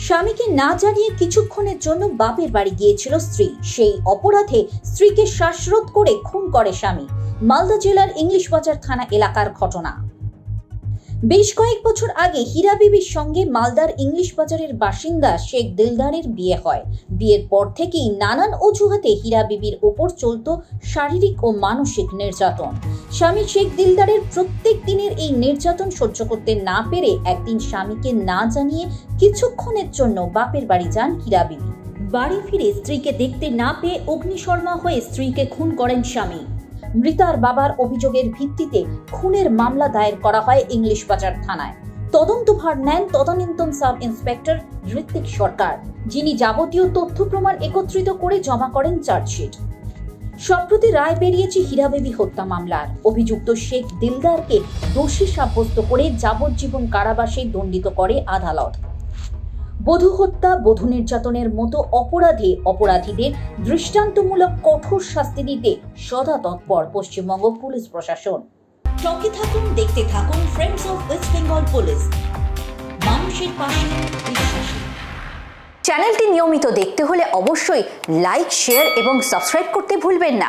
স্বামীকে না জানিয়ে কিছুক্ষণের জন্য বাপের বাড়ি গিয়েছিল স্ত্রী। সেই অপরাধে স্ত্রীকে শ্বাসরোধ করে খুন করে স্বামী। মালদা জেলার ইংলিশ বাজার থানা এলাকার ঘটনা। বেশ কয়েক বছর আগে হীরা বিবির সঙ্গে মালদার ইংলিশ বাজারের বাসিন্দা শেখ দিলদারের বিয়ে হয়। বিয়ের পর থেকেই নানান অজুহাতে হীরা বিবির ওপর চলত শারীরিক ও মানসিক নির্যাতন। স্বামী শেখ দিলদারের প্রত্যেক দিনের এই নির্যাতন সহ্য করতে না পেরে একদিন স্বামীকে না জানিয়ে কিছুক্ষণের জন্য বাপের বাড়ি যান হীরা বিবি। বাড়ি ফিরে স্ত্রীকে দেখতে না পেয়ে অগ্নিশর্মা হয়ে স্ত্রীকে খুন করেন স্বামী। মৃতার বাবার অভিযোগের ভিত্তিতে খুনের মামলা দায়ের করা হয় ইংলিশ বাজার থানায়। তদন্তভার নেন তদানীন্তন সাব ইন্সপেক্টর ঋত্বিক সরকার, যিনি যাবতীয় তথ্য প্রমাণ একত্রিত করে জমা করেন চার্জশিট। সম্প্রতি রায় বেরিয়েছে হীরা বিবি হত্যা মামলার। অভিযুক্ত শেখ দিলদারকে দোষী সাব্যস্ত করে যাবজ্জীবন কারাবাসে দণ্ডিত করে আদালত। বধূ হত্যা, বধূ নির্যাতনের মতো অপরাধীদের দৃষ্টান্তমূলক কঠোর শাস্তি দিতে সদা তৎপর পশ্চিমবঙ্গ পুলিশ প্রশাসন। সঙ্গে থাকুন, দেখতে থাকুন friends of West Bengal police, মানুষের পাশে বিশ্বাসী। চ্যানেলটি নিয়মিত দেখতে হলে অবশ্যই লাইক, শেয়ার এবং সাবস্ক্রাইব করতে ভুলবেন না।